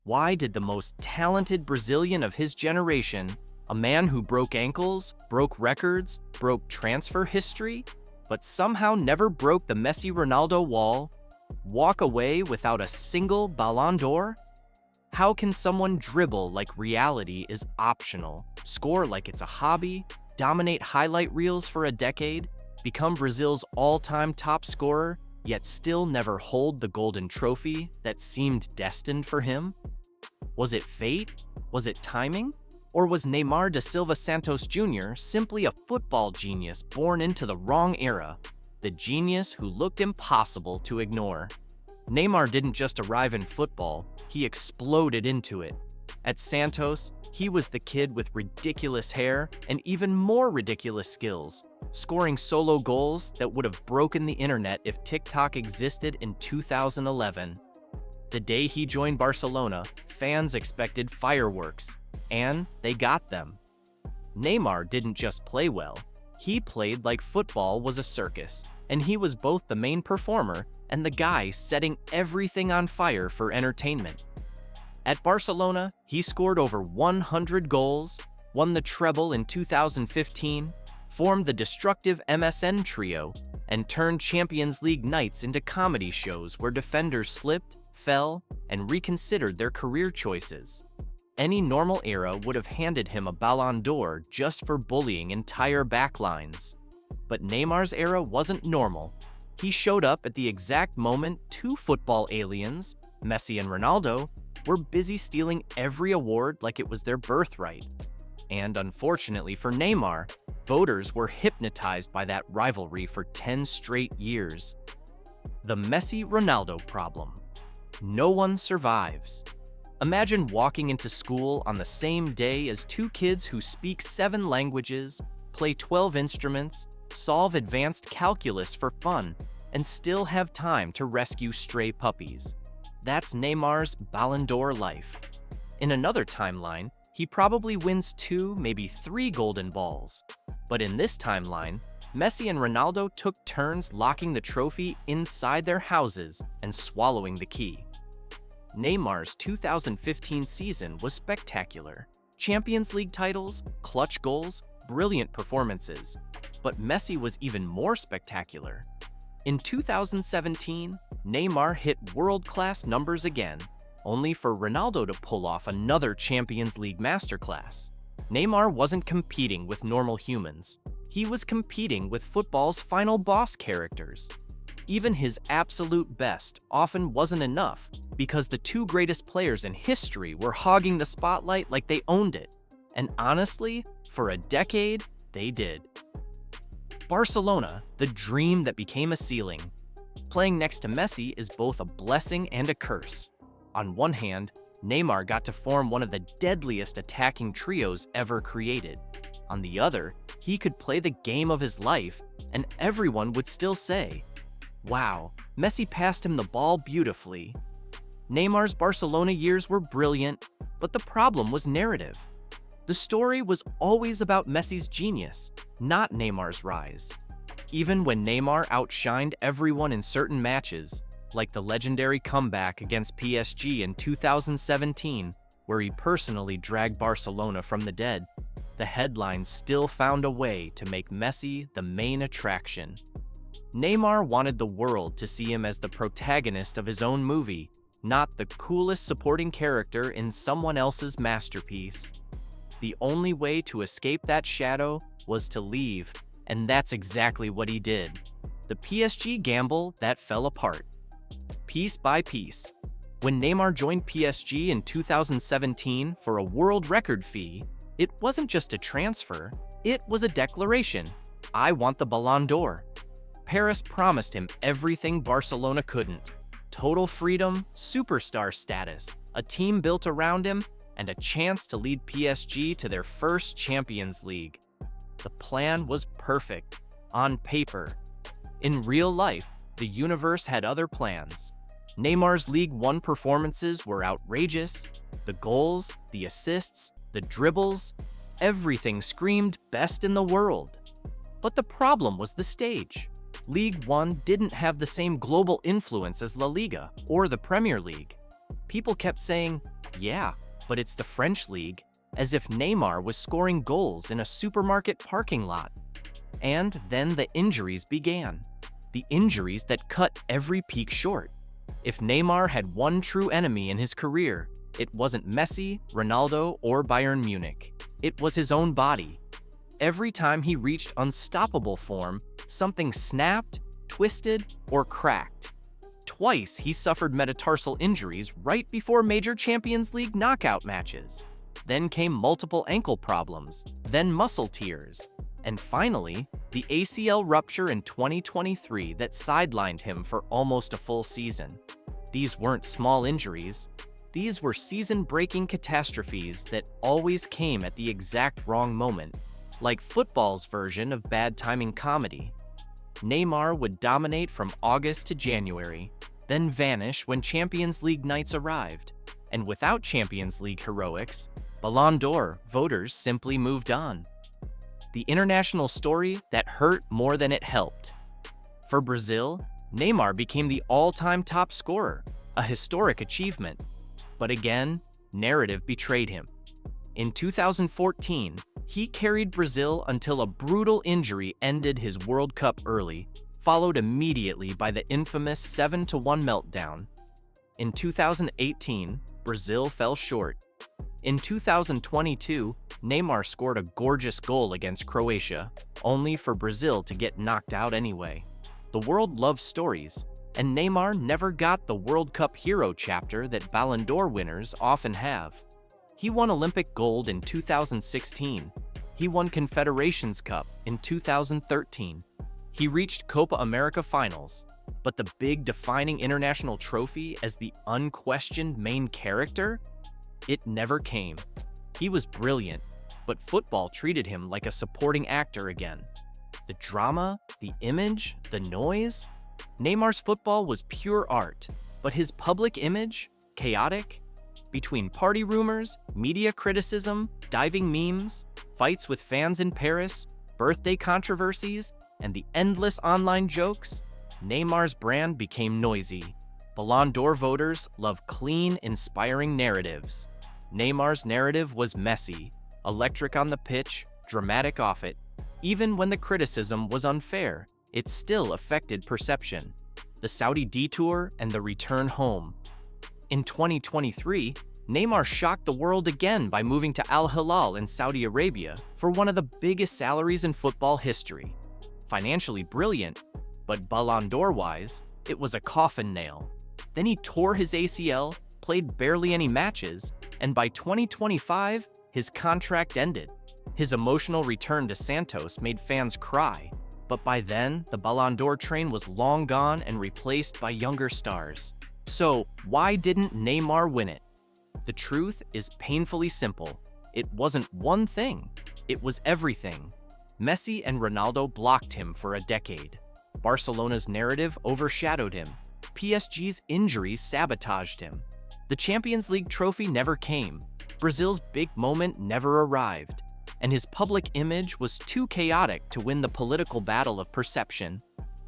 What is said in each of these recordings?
Why did the most talented Brazilian of his generation, a man who broke ankles, broke records, broke transfer history, but somehow never broke the Messi-Ronaldo wall, walk away without a single Ballon d'Or? How can someone dribble like reality is optional, score like it's a hobby, dominate highlight reels for a decade, become Brazil's all-time top scorer, yet still never hold the golden trophy that seemed destined for him? Was it fate? Was it timing? Or was Neymar da Silva Santos Jr. simply a football genius born into the wrong era, the genius who looked impossible to ignore? Neymar didn't just arrive in football, he exploded into it. At Santos, he was the kid with ridiculous hair and even more ridiculous skills, scoring solo goals that would have broken the internet if TikTok existed in 2011. The day he joined Barcelona, fans expected fireworks, and they got them. Neymar didn't just play well, he played like football was a circus, and he was both the main performer and the guy setting everything on fire for entertainment. At Barcelona, he scored over 100 goals, won the treble in 2015, formed the destructive MSN trio, and turned Champions League nights into comedy shows where defenders slipped, fell, and reconsidered their career choices. Any normal era would have handed him a Ballon d'Or just for bullying entire backlines. But Neymar's era wasn't normal. He showed up at the exact moment two football aliens, Messi and Ronaldo, were busy stealing every award like it was their birthright. And unfortunately for Neymar, voters were hypnotized by that rivalry for 10 straight years. The Messi-Ronaldo problem. No one survives. Imagine walking into school on the same day as two kids who speak 7 languages, play 12 instruments, solve advanced calculus for fun, and still have time to rescue stray puppies. That's Neymar's Ballon d'Or life. In another timeline, he probably wins 2, maybe 3 golden balls. But in this timeline, Messi and Ronaldo took turns locking the trophy inside their houses and swallowing the key. Neymar's 2015 season was spectacular. Champions League titles, clutch goals, brilliant performances. But Messi was even more spectacular. In 2017, Neymar hit world-class numbers again, only for Ronaldo to pull off another Champions League masterclass. Neymar wasn't competing with normal humans. He was competing with football's final boss characters. Even his absolute best often wasn't enough because the 2 greatest players in history were hogging the spotlight like they owned it. And honestly, for a decade, they did. Barcelona, the dream that became a ceiling. Playing next to Messi is both a blessing and a curse. On one hand, Neymar got to form one of the deadliest attacking trios ever created. On the other, he could play the game of his life, and everyone would still say, "Wow, Messi passed him the ball beautifully." Neymar's Barcelona years were brilliant, but the problem was narrative. The story was always about Messi's genius, not Neymar's rise. Even when Neymar outshined everyone in certain matches, like the legendary comeback against PSG in 2017, where he personally dragged Barcelona from the dead, the headlines still found a way to make Messi the main attraction. Neymar wanted the world to see him as the protagonist of his own movie, not the coolest supporting character in someone else's masterpiece. The only way to escape that shadow was to leave, and that's exactly what he did. The PSG gamble that fell apart. Piece by piece. When Neymar joined PSG in 2017 for a world record fee, it wasn't just a transfer, it was a declaration. I want the Ballon d'Or. Paris promised him everything Barcelona couldn't. Total freedom, superstar status, a team built around him, and a chance to lead PSG to their first Champions League. The plan was perfect, on paper. In real life, the universe had other plans. Neymar's League One performances were outrageous. The goals, the assists, the dribbles, everything screamed best in the world. But the problem was the stage. League One didn't have the same global influence as La Liga or the Premier League. People kept saying, yeah, but it's the French league, as if Neymar was scoring goals in a supermarket parking lot. And then the injuries began. The injuries that cut every peak short. If Neymar had one true enemy in his career, it wasn't Messi, Ronaldo, or Bayern Munich. It was his own body. Every time he reached unstoppable form, something snapped, twisted, or cracked. Twice he suffered metatarsal injuries right before major Champions League knockout matches. Then came multiple ankle problems, then muscle tears, and finally, the ACL rupture in 2023 that sidelined him for almost a full season. These weren't small injuries. These were season-breaking catastrophes that always came at the exact wrong moment, like football's version of bad timing comedy. Neymar would dominate from August to January, then vanish when Champions League nights arrived. And without Champions League heroics, Ballon d'Or voters simply moved on. The international story that hurt more than it helped. For Brazil, Neymar became the all-time top scorer, a historic achievement. But again, narrative betrayed him. In 2014, he carried Brazil until a brutal injury ended his World Cup early, followed immediately by the infamous 7-1 meltdown. In 2018, Brazil fell short. In 2022, Neymar scored a gorgeous goal against Croatia, only for Brazil to get knocked out anyway. The world loves stories, and Neymar never got the World Cup hero chapter that Ballon d'Or winners often have. He won Olympic gold in 2016. He won Confederations Cup in 2013. He reached Copa America finals, but the big defining international trophy as the unquestioned main character? It never came. He was brilliant, but football treated him like a supporting actor again. The drama, the image, the noise? Neymar's football was pure art, but his public image? Chaotic? Between party rumors, media criticism, diving memes, fights with fans in Paris, birthday controversies, and the endless online jokes, Neymar's brand became noisy. Ballon d'Or voters love clean, inspiring narratives. Neymar's narrative was messy, electric on the pitch, dramatic off it. Even when the criticism was unfair, it still affected perception. The Saudi detour and the return home. In 2023, Neymar shocked the world again by moving to Al Hilal in Saudi Arabia for one of the biggest salaries in football history. Financially brilliant, but Ballon d'Or-wise, it was a coffin nail. Then he tore his ACL, played barely any matches, and by 2025, his contract ended. His emotional return to Santos made fans cry, but by then, the Ballon d'Or train was long gone and replaced by younger stars. So, why didn't Neymar win it? The truth is painfully simple. It wasn't one thing. It was everything. Messi and Ronaldo blocked him for a decade. Barcelona's narrative overshadowed him. PSG's injuries sabotaged him. The Champions League trophy never came. Brazil's big moment never arrived. And his public image was too chaotic to win the political battle of perception.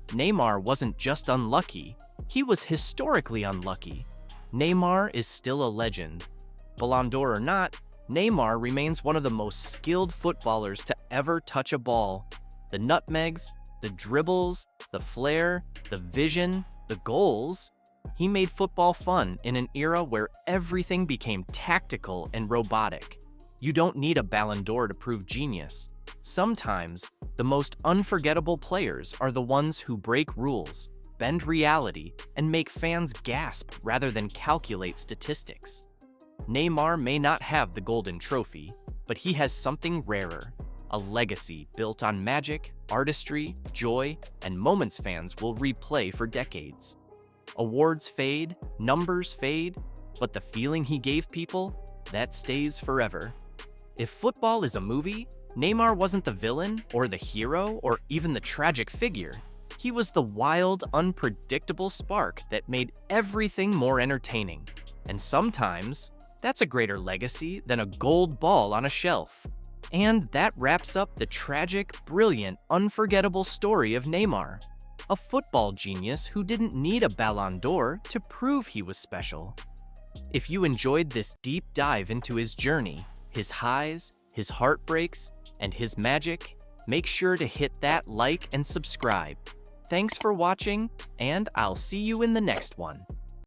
Neymar wasn't just unlucky, he was historically unlucky. Neymar is still a legend. Ballon d'Or or not, Neymar remains one of the most skilled footballers to ever touch a ball. The nutmegs, the dribbles, the flair, the vision, the goals. He made football fun in an era where everything became tactical and robotic. You don't need a Ballon d'Or to prove genius. Sometimes, the most unforgettable players are the ones who break rules, bend reality, and make fans gasp rather than calculate statistics. Neymar may not have the golden trophy, but he has something rarer, a legacy built on magic, artistry, joy, and moments fans will replay for decades. Awards fade, numbers fade, but the feeling he gave people, that stays forever. If football is a movie, Neymar wasn't the villain or the hero or even the tragic figure. He was the wild, unpredictable spark that made everything more entertaining. And sometimes, that's a greater legacy than a gold ball on a shelf. And that wraps up the tragic, brilliant, unforgettable story of Neymar. A football genius who didn't need a Ballon d'Or to prove he was special. If you enjoyed this deep dive into his journey, his highs, his heartbreaks, and his magic, make sure to hit that like and subscribe. Thanks for watching, and I'll see you in the next one.